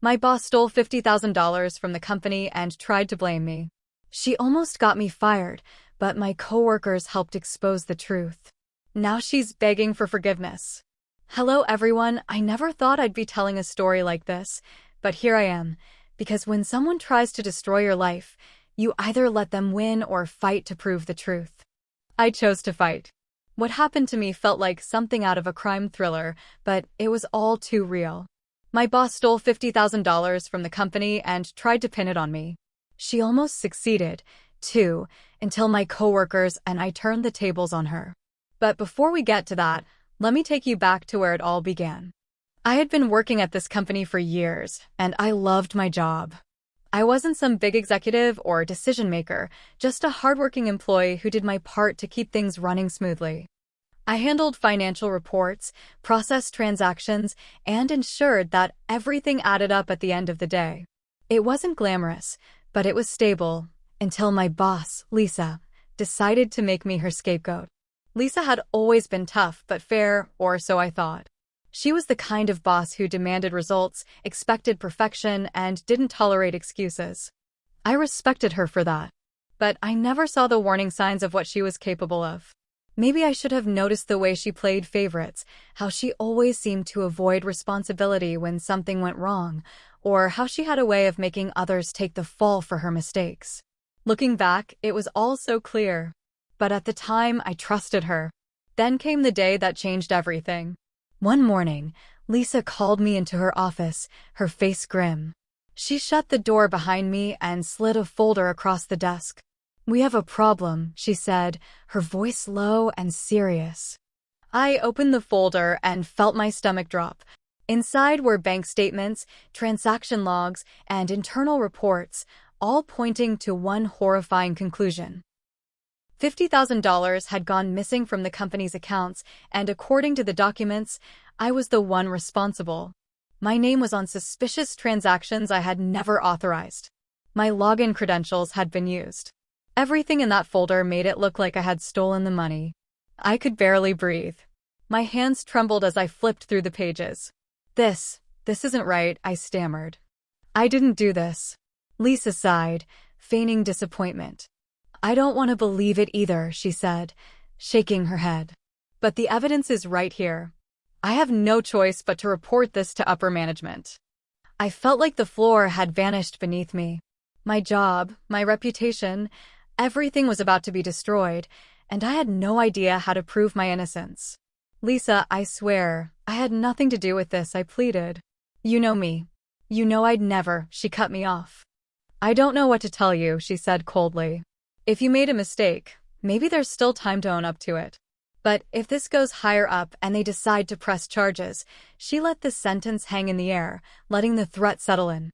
My boss stole $50,000 from the company and tried to blame me. She almost got me fired, but my coworkers helped expose the truth. Now she's begging for forgiveness. Hello everyone, I never thought I'd be telling a story like this, but here I am, because when someone tries to destroy your life, you either let them win or fight to prove the truth. I chose to fight. What happened to me felt like something out of a crime thriller, but it was all too real. My boss stole $50,000 from the company and tried to pin it on me. She almost succeeded, too, until my coworkers and I turned the tables on her. But before we get to that, let me take you back to where it all began. I had been working at this company for years, and I loved my job. I wasn't some big executive or decision maker, just a hardworking employee who did my part to keep things running smoothly. I handled financial reports, processed transactions, and ensured that everything added up at the end of the day. It wasn't glamorous, but it was stable, until my boss, Lisa, decided to make me her scapegoat. Lisa had always been tough but fair, or so I thought. She was the kind of boss who demanded results, expected perfection, and didn't tolerate excuses. I respected her for that. But I never saw the warning signs of what she was capable of. Maybe I should have noticed the way she played favorites, how she always seemed to avoid responsibility when something went wrong, or how she had a way of making others take the fall for her mistakes. Looking back, it was all so clear. But at the time, I trusted her. Then came the day that changed everything. One morning, Lisa called me into her office, her face grim. She shut the door behind me and slid a folder across the desk. "We have a problem," she said, her voice low and serious. I opened the folder and felt my stomach drop. Inside were bank statements, transaction logs, and internal reports, all pointing to one horrifying conclusion. $50,000 had gone missing from the company's accounts, and according to the documents, I was the one responsible. My name was on suspicious transactions I had never authorized. My login credentials had been used. Everything in that folder made it look like I had stolen the money. I could barely breathe. My hands trembled as I flipped through the pages. This isn't right," I stammered. "I didn't do this." Lisa sighed, feigning disappointment. "I don't want to believe it either," she said, shaking her head. "But the evidence is right here. I have no choice but to report this to upper management." I felt like the floor had vanished beneath me. My job, my reputation, everything was about to be destroyed, and I had no idea how to prove my innocence. "Lisa, I swear, I had nothing to do with this," I pleaded. "You know me. You know I'd never," she cut me off. "I don't know what to tell you," she said coldly. "If you made a mistake, maybe there's still time to own up to it. But if this goes higher up and they decide to press charges," she let this sentence hang in the air, letting the threat settle in.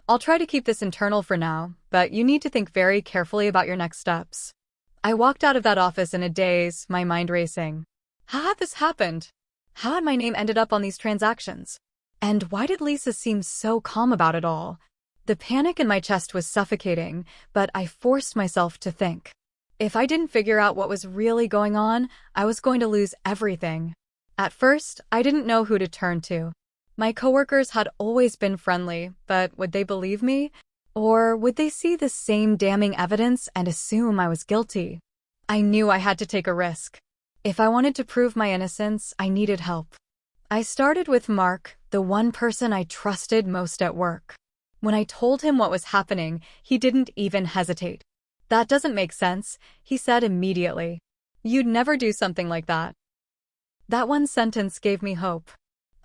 "I'll try to keep this internal for now, but you need to think very carefully about your next steps." I walked out of that office in a daze, my mind racing. How had this happened? How had my name ended up on these transactions? And why did Lisa seem so calm about it all? The panic in my chest was suffocating, but I forced myself to think. If I didn't figure out what was really going on, I was going to lose everything. At first, I didn't know who to turn to. My coworkers had always been friendly, but would they believe me? Or would they see the same damning evidence and assume I was guilty? I knew I had to take a risk. If I wanted to prove my innocence, I needed help. I started with Mark, the one person I trusted most at work. When I told him what was happening, he didn't even hesitate. "That doesn't make sense," he said immediately. "You'd never do something like that." That one sentence gave me hope.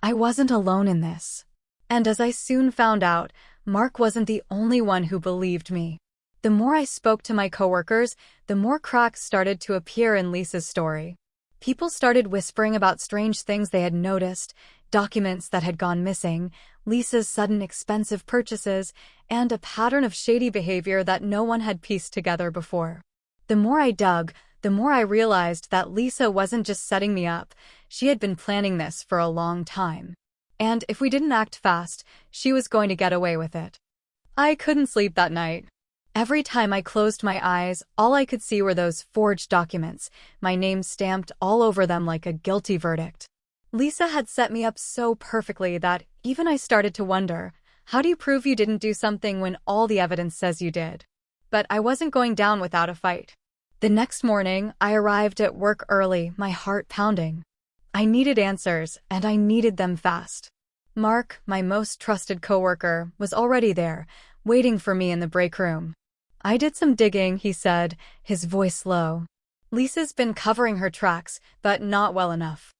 I wasn't alone in this. And as I soon found out, Mark wasn't the only one who believed me. The more I spoke to my coworkers, the more cracks started to appear in Lisa's story. People started whispering about strange things they had noticed, documents that had gone missing, Lisa's sudden expensive purchases, and a pattern of shady behavior that no one had pieced together before. The more I dug, the more I realized that Lisa wasn't just setting me up, she had been planning this for a long time. And if we didn't act fast, she was going to get away with it. I couldn't sleep that night. Every time I closed my eyes, all I could see were those forged documents, my name stamped all over them like a guilty verdict. Lisa had set me up so perfectly that even I started to wonder, How do you prove you didn't do something when all the evidence says you did? But I wasn't going down without a fight. The next morning, I arrived at work early, my heart pounding. I needed answers, and I needed them fast. Mark, my most trusted coworker, was already there, waiting for me in the break room. I did some digging, he said, his voice low. Lisa's been covering her tracks, but not well enough.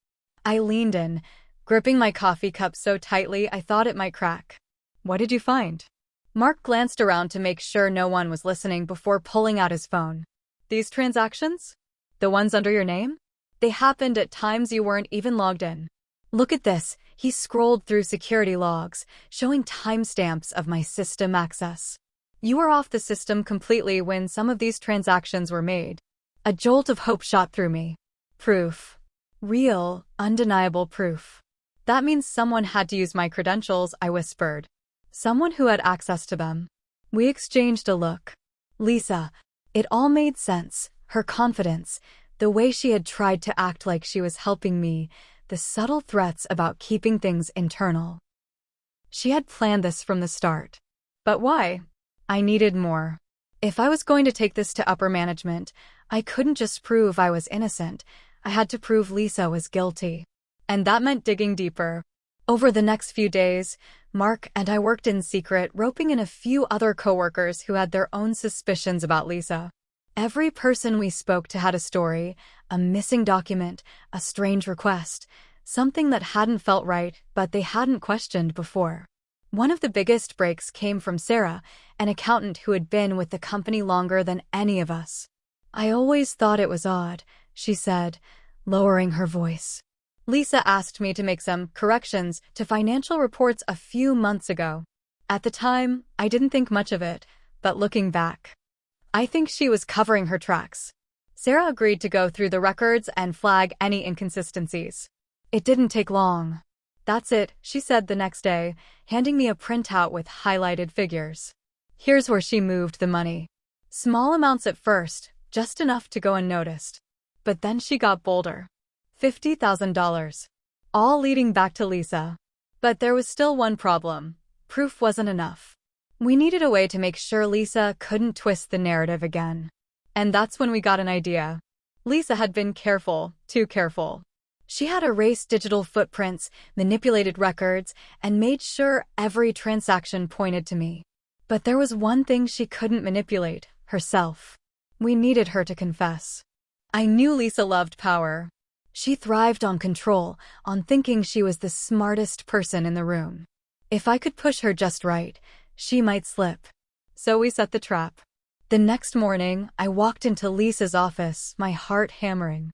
I leaned in, gripping my coffee cup so tightly I thought it might crack. What did you find? Mark glanced around to make sure no one was listening before pulling out his phone. These transactions? The ones under your name? They happened at times you weren't even logged in. Look at this. He scrolled through security logs, showing timestamps of my system access. You were off the system completely when some of these transactions were made. A jolt of hope shot through me. Proof. Real, undeniable proof. That means someone had to use my credentials, I whispered. Someone who had access to them. We exchanged a look. Lisa. It all made sense. Her confidence, the way she had tried to act like she was helping me, the subtle threats about keeping things internal. She had planned this from the start. But why? I needed more. If I was going to take this to upper management, I couldn't just prove I was innocent. I had to prove Lisa was guilty. And that meant digging deeper. Over the next few days, Mark and I worked in secret, roping in a few other coworkers who had their own suspicions about Lisa. Every person we spoke to had a story, a missing document, a strange request, something that hadn't felt right but they hadn't questioned before. One of the biggest breaks came from Sarah, an accountant who had been with the company longer than any of us. I always thought it was odd, she said, lowering her voice. Lisa asked me to make some corrections to financial reports a few months ago. At the time, I didn't think much of it, but looking back, I think she was covering her tracks. Sarah agreed to go through the records and flag any inconsistencies. It didn't take long. That's it, she said the next day, handing me a printout with highlighted figures. Here's where she moved the money. Small amounts at first, just enough to go unnoticed. But then she got bolder. $50,000. All leading back to Lisa. But there was still one problem. Proof wasn't enough. We needed a way to make sure Lisa couldn't twist the narrative again. And that's when we got an idea. Lisa had been careful, too careful. She had erased digital footprints, manipulated records, and made sure every transaction pointed to me. But there was one thing she couldn't manipulate, herself. We needed her to confess. I knew Lisa loved power. She thrived on control, on thinking she was the smartest person in the room. If I could push her just right, she might slip. So we set the trap. The next morning, I walked into Lisa's office, my heart hammering.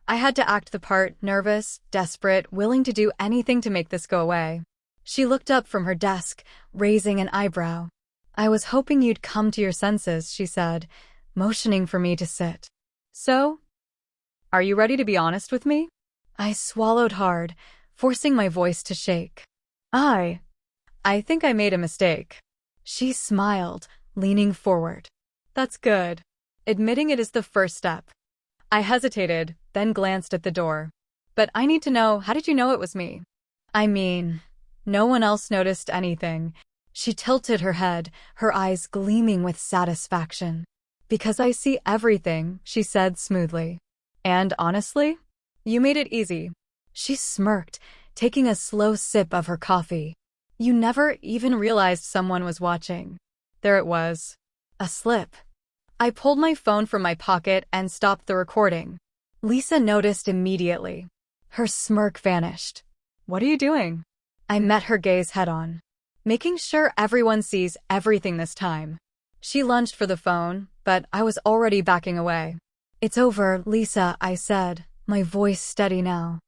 I had to act the part, nervous, desperate, willing to do anything to make this go away. She looked up from her desk, raising an eyebrow. I was hoping you'd come to your senses, she said, motioning for me to sit. So? Are you ready to be honest with me? I swallowed hard, forcing my voice to shake. I think I made a mistake. She smiled, leaning forward. That's good. Admitting it is the first step. I hesitated, then glanced at the door. But I need to know, how did you know it was me? I mean, no one else noticed anything. She tilted her head, her eyes gleaming with satisfaction. Because I see everything, she said smoothly. And honestly, you made it easy. She smirked, taking a slow sip of her coffee. You never even realized someone was watching. There it was. A slip. I pulled my phone from my pocket and stopped the recording. Lisa noticed immediately. Her smirk vanished. What are you doing? I met her gaze head-on. Making sure everyone sees everything this time. She lunged for the phone, but I was already backing away. It's over, Lisa, I said, my voice steady now.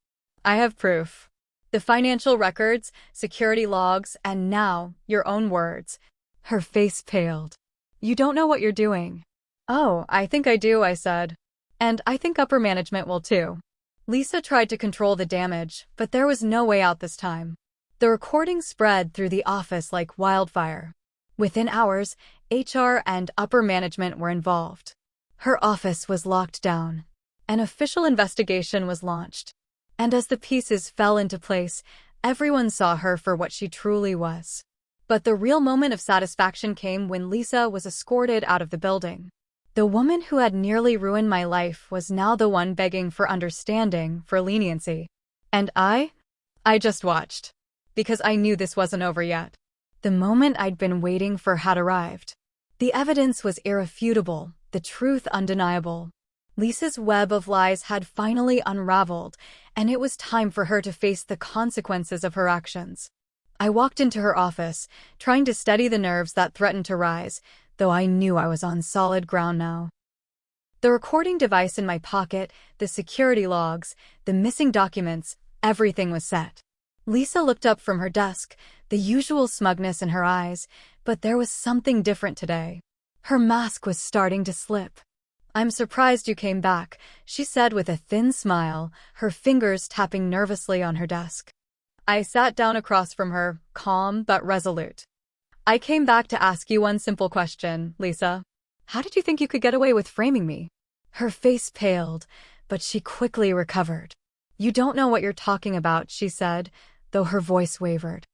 I have proof. The financial records, security logs, and now, your own words. Her face paled. You don't know what you're doing. Oh, I think I do, I said. And I think upper management will too. Lisa tried to control the damage, but there was no way out this time. The recording spread through the office like wildfire. Within hours, HR and upper management were involved. Her office was locked down. An official investigation was launched. And as the pieces fell into place, everyone saw her for what she truly was. But the real moment of satisfaction came when Lisa was escorted out of the building. The woman who had nearly ruined my life was now the one begging for understanding, for leniency. And I just watched. Because I knew this wasn't over yet. The moment I'd been waiting for had arrived. The evidence was irrefutable, the truth undeniable. Lisa's web of lies had finally unraveled, and it was time for her to face the consequences of her actions. I walked into her office, trying to steady the nerves that threatened to rise, though I knew I was on solid ground now. The recording device in my pocket, the security logs, the missing documents, everything was set. Lisa looked up from her desk, the usual smugness in her eyes, but there was something different today. Her mask was starting to slip. "I'm surprised you came back," she said with a thin smile, her fingers tapping nervously on her desk. I sat down across from her, calm but resolute. "I came back to ask you one simple question, Lisa. How did you think you could get away with framing me?" Her face paled, but she quickly recovered. "You don't know what you're talking about," she said, though her voice wavered.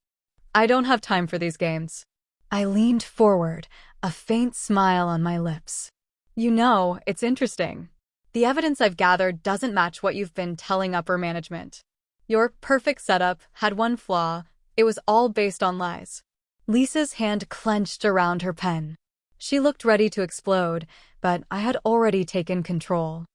"I don't have time for these games." I leaned forward, a faint smile on my lips. "You know, it's interesting. The evidence I've gathered doesn't match what you've been telling upper management. Your perfect setup had one flaw. It was all based on lies." Lisa's hand clenched around her pen. She looked ready to explode, but I had already taken control.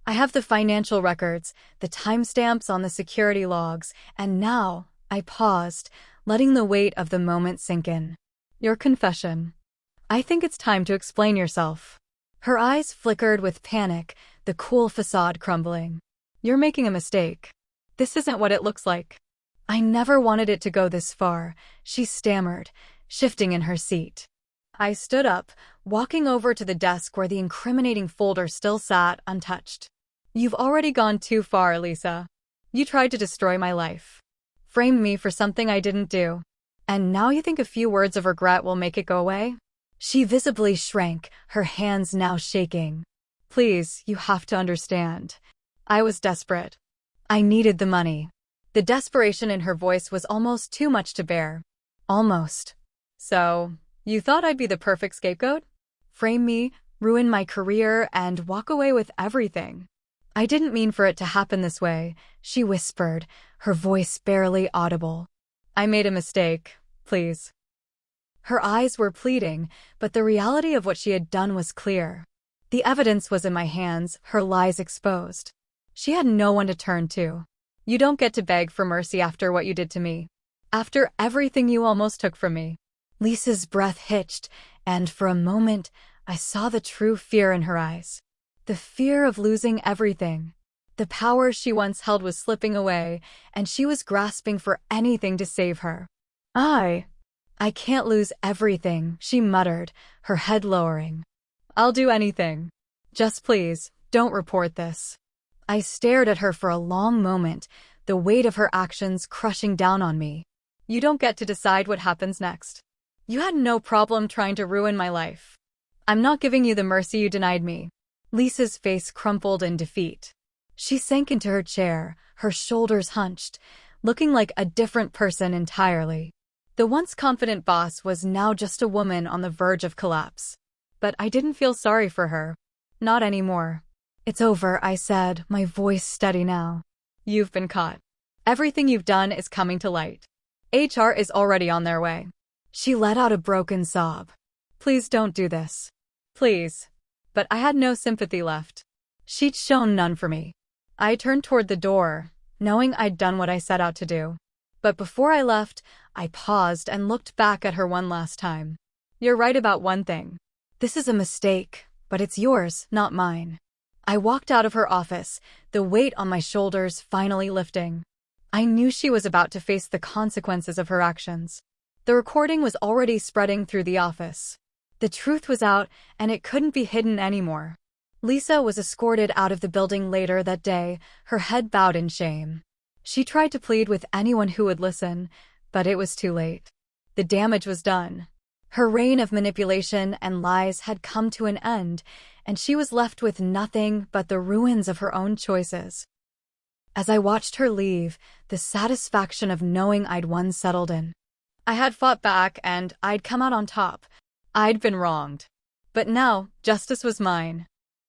"I have the financial records, the timestamps on the security logs, and now," I paused, letting the weight of the moment sink in. "Your confession. I think it's time to explain yourself." Her eyes flickered with panic, the cool facade crumbling. "You're making a mistake. This isn't what it looks like." "I never wanted it to go this far," she stammered, shifting in her seat. I stood up, walking over to the desk where the incriminating folder still sat, untouched. "You've already gone too far, Lisa. You tried to destroy my life. Framed me for something I didn't do. And now you think a few words of regret will make it go away?" She visibly shrank, her hands now shaking. "Please, you have to understand. I was desperate. I needed the money." The desperation in her voice was almost too much to bear. "Almost. So, you thought I'd be the perfect scapegoat? Frame me, ruin my career, and walk away with everything." "I didn't mean for it to happen this way," she whispered, her voice barely audible. "I made a mistake. Please." Her eyes were pleading, but the reality of what she had done was clear. The evidence was in my hands, her lies exposed. She had no one to turn to. "You don't get to beg for mercy after what you did to me. After everything you almost took from me." Lisa's breath hitched, and for a moment, I saw the true fear in her eyes. The fear of losing everything. The power she once held was slipping away, and she was grasping for anything to save her. I can't lose everything," she muttered, her head lowering. "I'll do anything. Just please, don't report this." I stared at her for a long moment, the weight of her actions crushing down on me. "You don't get to decide what happens next. You had no problem trying to ruin my life. I'm not giving you the mercy you denied me." Lisa's face crumpled in defeat. She sank into her chair, her shoulders hunched, looking like a different person entirely. The once confident boss was now just a woman on the verge of collapse. But I didn't feel sorry for her. Not anymore. "It's over," I said, my voice steady now. "You've been caught. Everything you've done is coming to light. HR is already on their way." She let out a broken sob. "Please don't do this. Please." But I had no sympathy left. She'd shown none for me. I turned toward the door, knowing I'd done what I set out to do. But before I left, I paused and looked back at her one last time. "You're right about one thing. This is a mistake, but it's yours, not mine." I walked out of her office, the weight on my shoulders finally lifting. I knew she was about to face the consequences of her actions. The recording was already spreading through the office. The truth was out, and it couldn't be hidden anymore. Lisa was escorted out of the building later that day, her head bowed in shame. She tried to plead with anyone who would listen, but it was too late. The damage was done. Her reign of manipulation and lies had come to an end, and she was left with nothing but the ruins of her own choices. As I watched her leave, the satisfaction of knowing I'd won settled in. I had fought back and I'd come out on top. I'd been wronged. But now, justice was mine.